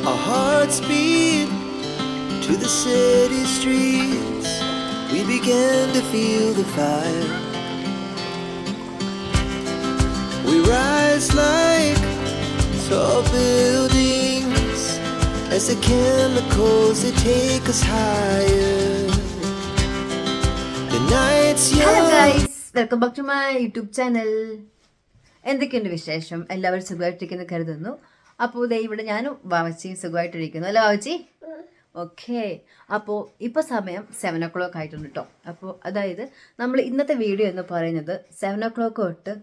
Our hearts beat to the city streets. We began to feel the fire. We rise like tall buildings as the chemicals they take us higher. The night's young. Hello guys, welcome back to my YouTube channel. എന്തൊക്കെയുണ്ട് വിശേഷം? എല്ലാവരും സുഖമായിട്ടിരിക്കുന്നു കരുതുന്നു. അപ്പോൾ ദേ ഇവിടെ ഞാനും വാവച്ചിയും സുഖമായിട്ടിരിക്കുന്നു അല്ലേ വാവച്ചി? ഓക്കെ. അപ്പോൾ ഇപ്പോൾ സമയം 7 o'clock ആയിട്ടുണ്ട് കേട്ടോ. അപ്പോൾ അതായത് നമ്മൾ ഇന്നത്തെ വീഡിയോ എന്ന് പറയുന്നത് 7 o'clock തൊട്ട്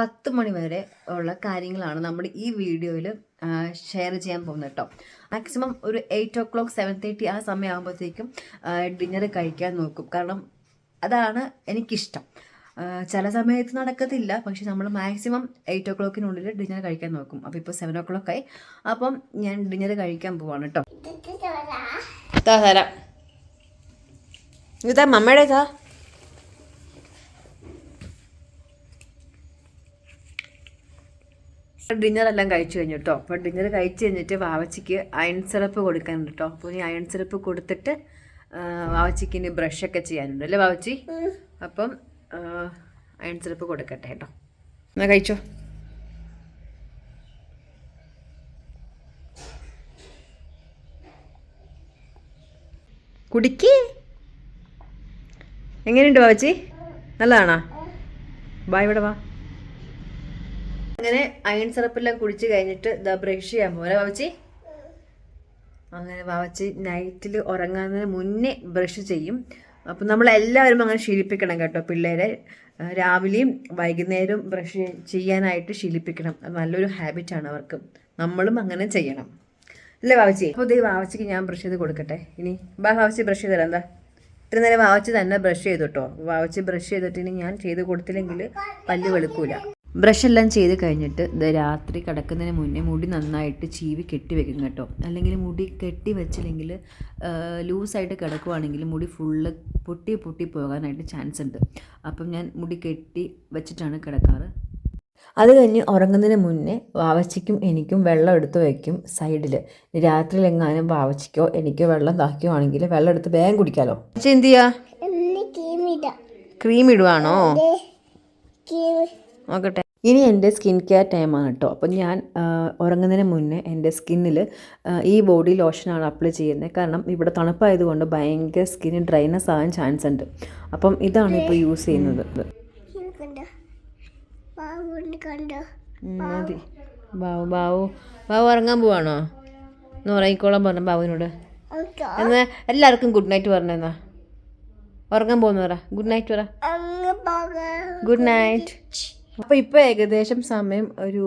10 മണി വരെ ഉള്ള കാര്യങ്ങളാണ് നമ്മൾ ഈ വീഡിയോയിൽ ഷെയർ ചെയ്യാൻ പോകുന്നത് കേട്ടോ. മാക്സിമം ഒരു 8 o'clock 7:30 ആ സമയമാകുമ്പോഴത്തേക്കും ഡിന്നർ കഴിക്കാൻ നോക്കും. കാരണം അതാണ് എനിക്കിഷ്ടം. ചില സമയത്ത് നടക്കത്തില്ല, പക്ഷെ നമ്മൾ മാക്സിമം 8 o'clockനുള്ളിൽ ഡിന്നർ കഴിക്കാൻ നോക്കും. അപ്പോൾ ഇപ്പോൾ 7 o'clock ആയി. അപ്പം ഞാൻ ഡിന്നർ കഴിക്കാൻ പോവാണ് കേട്ടോ. തരാം ഇതാ മമ്മയുടെ ഇതാ. ഡിന്നറെല്ലാം കഴിച്ചു കഴിഞ്ഞു കേട്ടോ. അപ്പോൾ ഡിന്നർ കഴിച്ച് കഴിഞ്ഞിട്ട് വാവച്ചിക്ക് അയൺ സിറപ്പ് കൊടുക്കാനുണ്ട് കേട്ടോ. അപ്പോൾ ഇനി അയൺ സിറപ്പ് കൊടുത്തിട്ട് വാവച്ചിക്ക് ഇനി ബ്രഷൊക്കെ ചെയ്യാനുണ്ട് അല്ലേ വാവച്ചി? അപ്പം അയൺ സിറപ്പ് കൊടുക്കട്ടെ കേട്ടോ. എന്നാൽ കഴിച്ചോ. കുടിക്ക്. എങ്ങനെയുണ്ട് വാവച്ചി? നല്ലതാണോ? വാ ഇവിടെ വാ. അങ്ങനെ അയൺ സിറപ്പെല്ലാം കുടിച്ച് കഴിഞ്ഞിട്ട് ഇതാ ബ്രഷ് ചെയ്യാൻ പോലെ വാവച്ചി. അങ്ങനെ വാവച്ചി നൈറ്റിൽ ഉറങ്ങുന്നതിന് മുന്നേ ബ്രഷ് ചെയ്യും. അപ്പം നമ്മളെല്ലാവരും അങ്ങനെ ശീലിപ്പിക്കണം കേട്ടോ പിള്ളേരെ. രാവിലെയും വൈകുന്നേരവും ബ്രഷ് ചെയ്യാനായിട്ട് ശീലിപ്പിക്കണം. അത് നല്ലൊരു ഹാബിറ്റാണ് അവർക്ക്. നമ്മളും അങ്ങനെ ചെയ്യണം അല്ലേ വാവച്ചി? അപ്പോൾ ഇതേ വാവച്ചിക്ക് ഞാൻ ബ്രഷ് ചെയ്ത് കൊടുക്കട്ടെ. ഇനി വാവച്ചി ബ്രഷ് ചെയ്ത് തരാം. എന്താ ഇത്ര നേരം വാവച്ചി തന്നെ ബ്രഷ് ചെയ്തു കേട്ടോ. വാവച്ചി ബ്രഷ് ചെയ്തിട്ട് ഇനി ഞാൻ ചെയ്ത് കൊടുത്തില്ലെങ്കിൽ പല്ല് വെളുക്കൂല. ബ്രഷെല്ലാം ചെയ്ത് കഴിഞ്ഞിട്ട് ഇത് രാത്രി കിടക്കുന്നതിന് മുന്നേ മുടി നന്നായിട്ട് ചീവി കെട്ടി വെക്കും കേട്ടോ. അല്ലെങ്കിൽ മുടി കെട്ടി വെച്ചില്ലെങ്കിൽ ലൂസായിട്ട് കിടക്കുവാണെങ്കിൽ മുടി ഫുള്ള് പൊട്ടി പോകാനായിട്ട് ചാൻസ് ഉണ്ട്. അപ്പം ഞാൻ മുടി കെട്ടി വെച്ചിട്ടാണ് കിടക്കാറ്. അത് കഴിഞ്ഞ് ഉറങ്ങുന്നതിന് മുന്നേ വാവച്ചിക്കും എനിക്കും വെള്ളം എടുത്ത് വയ്ക്കും സൈഡിൽ. രാത്രിയിൽ എങ്ങാനും വാവച്ചിക്കോ എനിക്കോ വെള്ളം താക്കിയോ വെള്ളം എടുത്ത് വേഗം കുടിക്കാമല്ലോ. എന്ത് ചെയ്യാ? ക്രീം ഇടുവാണോ? നോക്കട്ടെ. ഇനി എൻ്റെ സ്കിൻ കെയർ ടൈമാണ് കേട്ടോ. അപ്പം ഞാൻ ഉറങ്ങുന്നതിന് മുന്നേ എൻ്റെ സ്കിന്നിൽ ഈ ബോഡി ലോഷനാണ് അപ്ലൈ ചെയ്യുന്നത്. കാരണം ഇവിടെ തണുപ്പായതുകൊണ്ട് ഭയങ്കര സ്കിന്ന് ഡ്രൈനെസ് ആകാൻ ചാൻസ് ഉണ്ട്. അപ്പം ഇതാണ് ഇപ്പോൾ യൂസ് ചെയ്യുന്നത്. മതി. ബാബു ഉറങ്ങാൻ പോവാണോ? എന്ന് ഉറങ്ങിക്കോളാൻ പറഞ്ഞു ബാബുവിനോട്. എന്നാൽ എല്ലാവർക്കും ഗുഡ് നൈറ്റ് പറഞ്ഞെന്നാ. ഉറങ്ങാൻ പോകുന്ന പറ. ഗുഡ് നൈറ്റ് പറ. Good night. അപ്പോൾ ഇപ്പോൾ ഏകദേശം സമയം ഒരു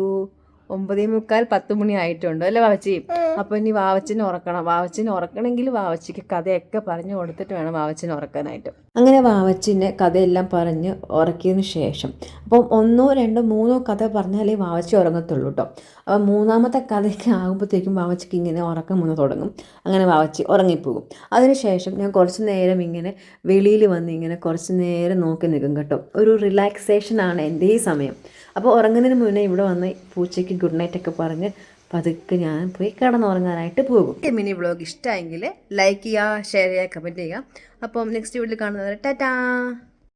9:45 10 മണി ആയിട്ടുണ്ട് അല്ലേ വാവച്ചി? അപ്പോൾ ഇനി വാവച്ചിനെ ഉറക്കണം. വാവച്ചിനെ ഉറക്കണമെങ്കിൽ വാവച്ചിക്ക് കഥയൊക്കെ പറഞ്ഞു കൊടുത്തിട്ട് വേണം വാവച്ചിനെ ഉറക്കാനായിട്ട്. അങ്ങനെ വാവച്ചിനെ കഥയെല്ലാം പറഞ്ഞ് ഉറക്കിയതിന് ശേഷം അപ്പം 1 2 3 കഥ പറഞ്ഞാലേ വാവച്ചി ഉറങ്ങത്തുള്ളൂ കേട്ടോ. അപ്പം 3ാമത്തെ കഥയൊക്കെ ആകുമ്പോഴത്തേക്കും വാവച്ചിക്ക് ഇങ്ങനെ ഉറക്കം വന്ന് തുടങ്ങും. അങ്ങനെ വാവച്ചി ഉറങ്ങിപ്പോകും. അതിനുശേഷം ഞാൻ കുറച്ച് നേരം ഇങ്ങനെ വെളിയിൽ വന്ന് ഇങ്ങനെ കുറച്ച് നേരം നോക്കി നിൽക്കും കേട്ടോ. ഒരു റിലാക്സേഷനാണ് എൻ്റെ ഈ സമയം. അപ്പോൾ ഉറങ്ങുന്നതിന് മുന്നേ ഇവിടെ വന്ന് പൂച്ചയ്ക്ക് ഗുഡ് നൈറ്റൊക്കെ പറഞ്ഞ് പതുക്കെ ഞാൻ പോയി കിടന്നുറങ്ങാനായിട്ട് പോകും. മിനി വ്ളോഗ് ഇഷ്ടമായെങ്കിൽ ലൈക്ക് ചെയ്യുക, ഷെയർ ചെയ്യുക, കമൻറ്റ് ചെയ്യുക. അപ്പം നെക്സ്റ്റ് വീഡിയോയിൽ കാണുന്നവരെ ടാറ്റാ.